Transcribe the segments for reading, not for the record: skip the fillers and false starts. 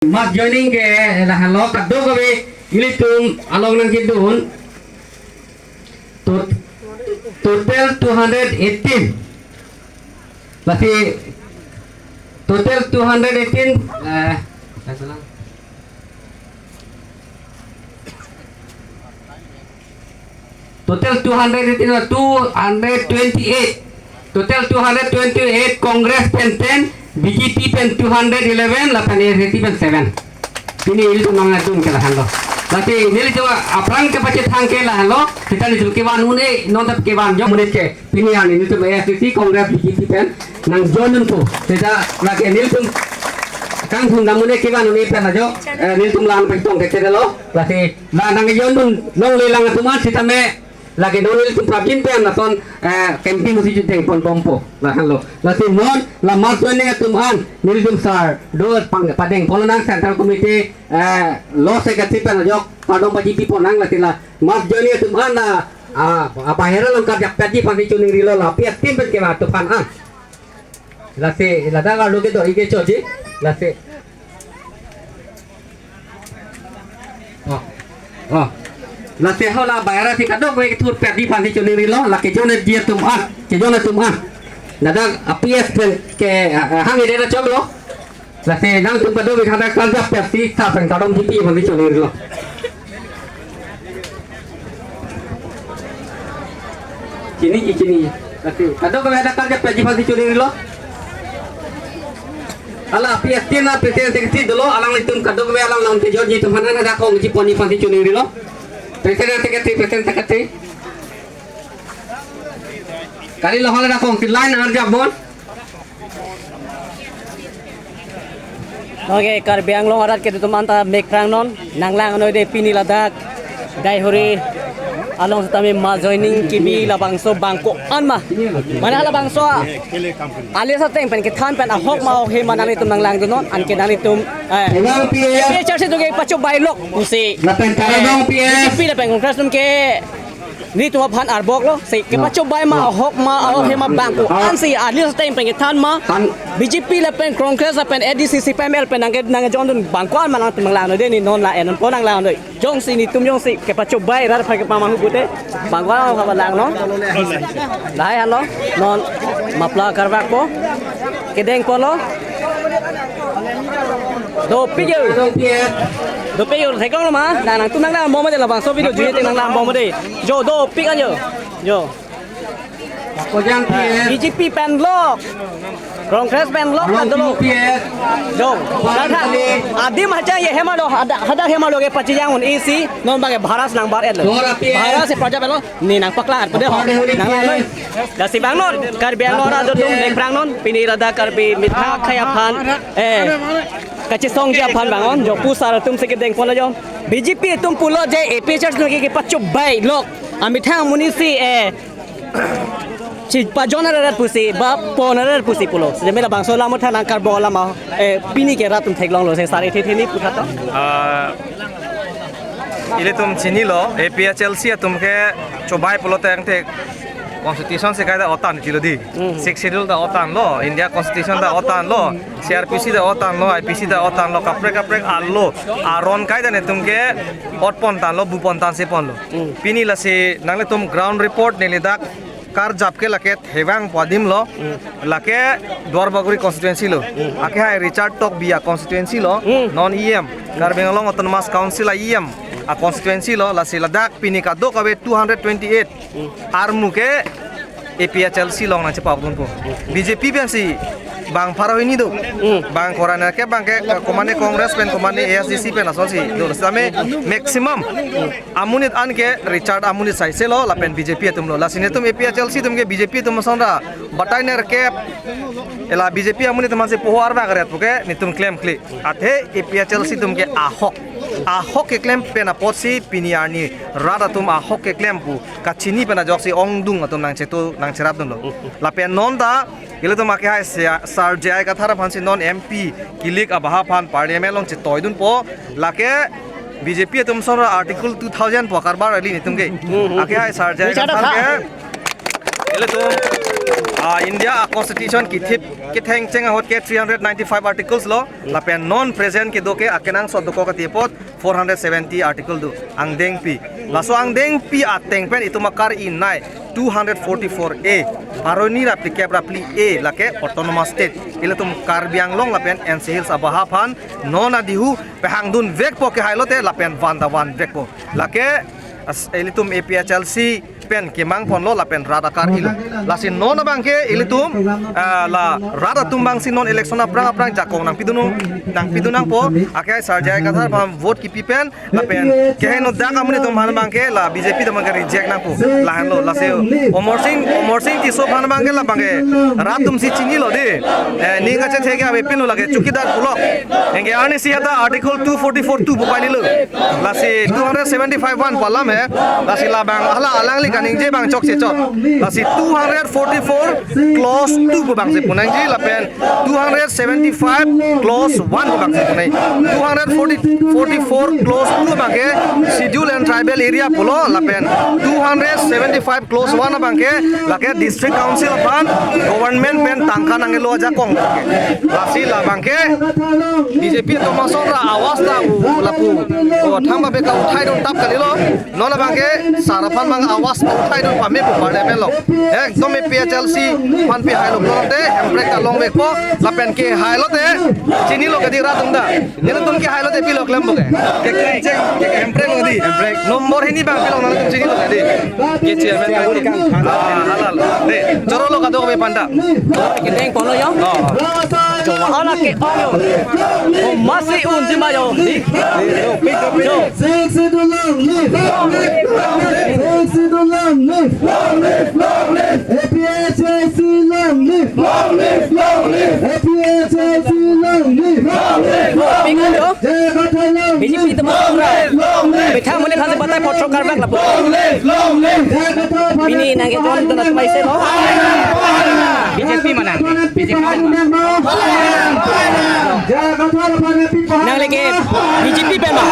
Mas joining ke lah halo kaddo kabe ilitum along nang kidun total 218 berarti total 218 total 218 228 total 228 Congress pen 10 BJP pen 211 la pen RT pen 7 ini itu mangadun ke lahalo berarti ini coba aprang ke pacet hangke lahalo kita ni ke wan une non tap ke wan jo mune ke ini an ini tu BSC Congress BJP pen nang jonun ko kita lagi ini tu kang thung namune ke wan une pen ajo ini tu lan pe tong ke lo berarti la nang jonun long le lang tu man kita me lagi nonil tu prabin pe na ton camping usi jute pon pompo la halo la si non la marjone tuman nilum sar do padeng polonang central committee lo secretary pe na jok padong pajipi ponang la tila marjone tuman na apa hera long karja pedi pandi chuning rilo la pi tim pe ke ma to pan an la si la da lo ke do ike choji la si oh la se hola bayara ti kadok we tur perdi pandi chuni rilo la ke jone dia tuman ke jone tuman nada aps ke hangi de choglo la se nang tum kadok we khada kalja perdi sa sang kadom ti pandi chuni rilo chini la se kadok we ada kalja perdi pandi chuni rilo ala aps tina presiden sekretari dolo alang litum kadok we alang laun ke jone tuman ada kong ji poni pandi chuni rilo presiden sekretari kali lo hala rakong ti line arja bon oke kar biang long arat ke tuman ta mek prang non nanglang no de pini ladak dai hori along tami ma joining kimi la bangso bangko anma mana la bangso ali sa teng pen ke than pen ahok ma he manali tum nanglang do non an ke nali tum pe charse to ke pacho bailok usi la pen taradong ps pi la pen kongres tum ke ni tu phan arbok lo se ke pacho bai ma ahok ma ahok he ma bangko an si ali sa teng pen ke than ma BJP la pen kongres la pen ADCC PML pen nang jon dun bangko an manang tum nanglang de ni non la enon po nanglang de jong si ni tum jong si ke pacho bai ra pha ke pa ma hu gute bangko an ka balang no lai han lo non mapla karwak po kedeng po lo do piyo thai kong lo ma nang tum nang mo ma de la bang so video jue te nang lam bo ma de jo do pik an yo kojang ps BJP pen lok Kongres pen lok kan dulu ps dong ada adi macam ye hema lo ada hema lo ke paci yang un isi non bagi bharas nang bar edlo bharas se praja pelo ni nang paklar pade ho nang lo dasi bang non kar biang lo ra do dum nek prang non pini rada kar bi mitha khaya phan kachi song ja phan bangon jo pusar tum se ke deng polo jo BJP tum pulo je APHS no ke pachu bai lok amitha munisi si pajoner rat pusi ba poner pusi pulo je mela bangso la motha nang kar bola ma pini ke ratum theklong lo se sare the ni putha to ile tum chini lo APHLC tum ke chobai pulo tang the constitution se kaida otan chilodi 6 schedule da otan lo India constitution da otan lo CRPC da otan lo IPC da otan lo kaprek allo aron kaida ne tum ke otpon tan lo bupon tan se pon lo pini la se nangle tum ground report ne le dak कार जापके लके हेवांग पदिम लो लके द्वारबागुरी constituency लो आके हाय रिचार्ड टॉक बिया कॉन्स्टिट्यूएंसी लो नॉन ईएम कार बेंगलोंग ऑटोनोमस काउंसिल ईएम आ कॉन्स्टिट्यूएंसी लो लसी लद्दाख पिनी का दो कबे 228 आर्मु के APHLC लो ना पाबुन को BJP बेंसी bang farohini do bang korana ke bang ke komane kongres pen komane ASDC pen asosi do same maximum amunit an ke Richard amunit sai se lo la pen BJP tum lo la sine tum APHLC tum ke BJP tum sonra batainer ke ela BJP amunit man se pohar ba gare puke nitum claim kli athe APHLC tum ke ahok ke claim pen aposi piniani rada tum ahok ke claim pu kachini pen ajoksi ongdung atum nang chetu nang cherap dum lo la pen non da gile to make hai sar jai ka thara phansi non MP kilik abaha phan parliament long che toidun po lake BJP tum sora article 2000 po karbar ali ni tumge ake hai sar jai ka thara ke gile to India constitution ki theng cheng hot ke 395 articles lo lapen non present ki doke akenang so doko ka tipot 470 article du angdeng pi laso angdeng pi ateng pen itu makar inai 244A aroni applicable apply A lake autonomous state ilatum karbiang long lapen NC Hills abahapan non adihu pehangdun vekpo ke hailote lapen vandawan vekpo lake elitum APHLC pen kemang ponlo lapen rada kar ilo lasin non bangke elitum la rada tumbang si non election aprang jakong nang pidunang po akai sarjai kathar pam vote ki pipen lapen keheno dang amuni tum han bangke la BJP tum bangke reject nang po lahan lo lase omor sing ti so han bangke la bangke ratum si chini lo de ni ga che thege abe pin lo lage chukidar pulo enge ani si hata article 244 2 bupai lo lase 275 1 palam hai lase la bang ala alang li kaning je bang chok se chok lasi 244 clause 2 ko bang se punang ji lapen 275 clause 1 ko bang se punai 244 clause 2 bang ke schedule and tribal area pulo lapen 275 clause 1 bang ke lake district council ban government pen tangka nangelo aja kong lasi la bang ke BJP to masora awas ta lapu o thamba be ka uthai don tap kalilo nona bang ke sarapan bang awas uthai don pame ko parliament lo ekdom PHLC pan pe hailo prote embrek ka long bek po lapen ke hailo te chini lo kadi ra tungda nele tum ke hailo te pilok lem boge ke che embrek lo di embrek nomor hini bang pilok nale tum chini lo kadi ke chairman ka halal de choro lo kado be panda ke deng polo yo coba ala ke ayo masih unjima yo jo BJP itu betul mana kasih batai potro karbak lah ini nangke tuan tuan semai seno BJP mana BJP nang lagi BJP pema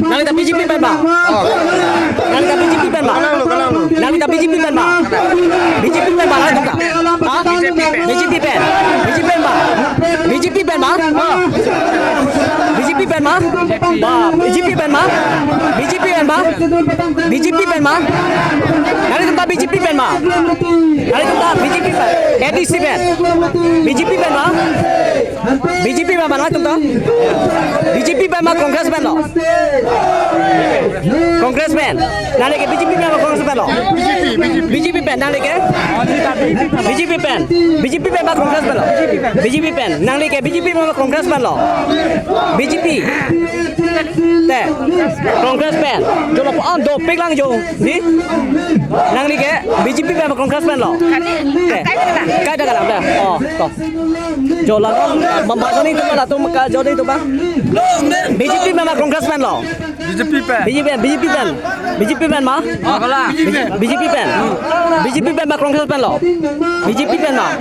nang lagi BJP pema nang lagi BJP pema nang lagi BJP pema BJP pema lah kita BJP pen BJP pema BJP pema BJP pema BJP pema BJP pema BJP pema nang lagi kita BJP pema nang lagi kita BJP pen ADC pen BJP pema BJP pema lah kita BJP pema Congress pen lo Congress pen nang lagi BJP pema Congress pen lo BJP pen nang lagi BJP pen BJP pema Congress pen lo BJP pen nang lagi BJP pema Congress pen lo BJP te Congress pen jo lo on do pek lang jo ni nang lagi BJP pema Congress pen lo kai dah kalam dah oh to jo la membantu ni tu lah tu maka jo ni tu bang BJP pema Congress pen lo BJP pen mah BJP pen mah Congress pen lo BJP pen mah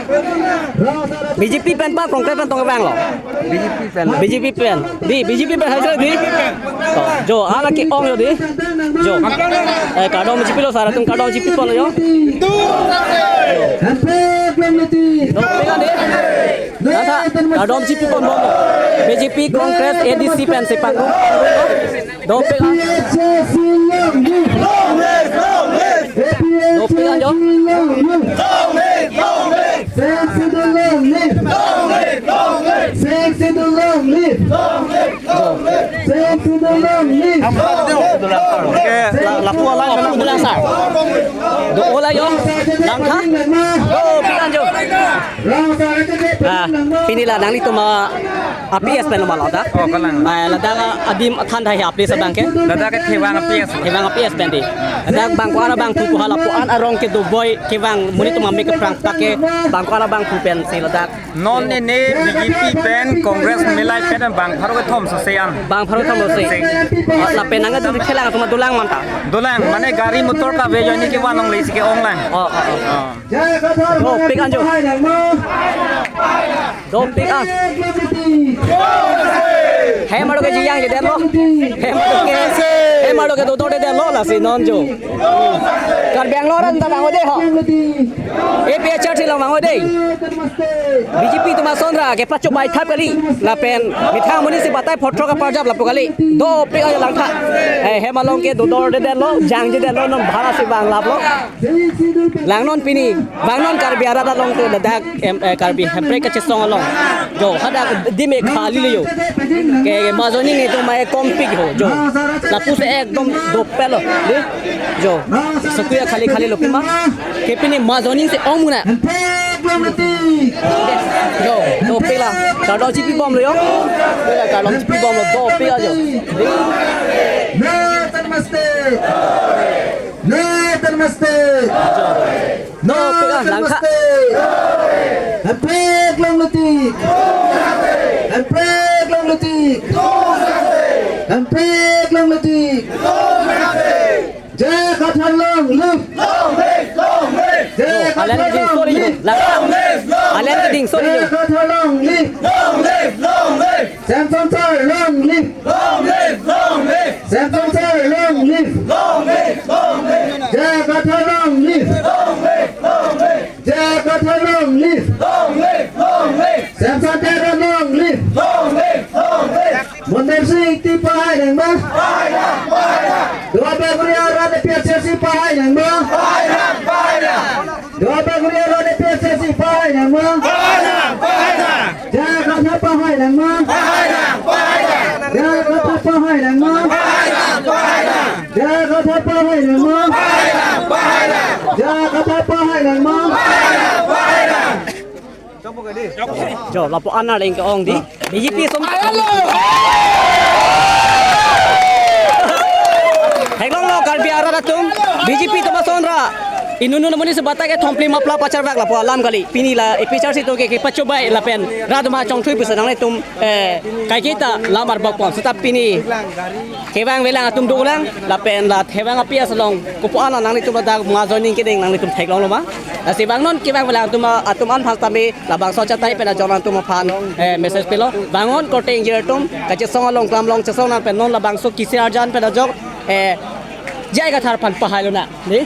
BJP pen mah Congress pen tong bang lo BJP pen di BJP pen hasil di jo ala ki ong yo di jo kado BJP lo sara tum kado BJP pon yo pegang deh nada kado BJP pon bo BJP Congress ADC pen sepak do pegang jo laku alai memang belasar do ola yo langkah oh pikan jo inilah nang itu ma APS pen malah dah oh kalang ladang adim thandai APS sedang ke ladang ke thewang APS pen di ladang bang ko ara bang ku hala pu an arong ke do boy ke bang muni tu mami ke prang take bang ko ara bang ku pen si ladang non ne BJP pen Congress milai pen bang pharo ke thom sean bang pharo thom se la pen nang tu khelang tu ma dulang manta dolang mane gari motor ka ve jani ke wanong le ke online oh pikan jo do pikan हे मारो के Jiang जे देलो हे lo ke do de lo la si non jo kar bangalore an ta bango de ho APHR thi long bango de BJP tuma sondra ke pacho bai thap kali la pen mithang muni si batai photro ka parjab la pokali do pe a lang tha hemalong ke do de lo jang je de lo non bhara si bang lap lo lang non pini bang non kar biara da long te dak kar bi hempre ka chesong long jo hada di me khali le yo ke mazoni nge to mai kompik ho jo la puse ekdom do pelo de jo सकुया खाली खाली लोग मां केपिनी माजोनी से ओमुना जो दो पेला काडो चिपी बम लो पेला काडो चिपी बम लो दो पेला जो नमस्ते नमस्ते दो पेला Lanka Hampir long letik Hampir long letik Hampir long letik Jai Khathan long live Jai Alan Khathan ke ding long sorry live yo Alan ke ding sorry Jai yo Khathan long live Samson Sir long live Samson Sir long live Jai Khathan long live Jai Khathan long live Samson Sir long live Mundir Singh ti pahai nang ba Dua baguriya rade PSC pahai nang ba Dua baguriya rade PSC pahai nang ba Jai Khathan pahai nang ba Jai Khathan pahai nang ba Jai Khathan pahai nang ba Jai Khathan pahai nang ba jo lapo ana leng ke ong di BJP som Heglong lo kar biara ratum BJP tuma sondra inunu namani se bata ke thompli mapla pachar bak lapo alam kali pini la APHR si to ke pacho bai la pen radma chong thui bisa nang tum kai kita lamar bak pom setap pini kewang welang atum dolang la pen la thewang apia salong kupu ana nang tum da ngazoni ke ding nang tum thaiglong lo ma si bang non kewang welang atum an phasta me la bang socha tai pen jonan tum phan message pelo bangon koteng jer tum kache song long klam long chesong na pen non la bang so kisi arjan pen jok jaiga thar phan pahalo na ni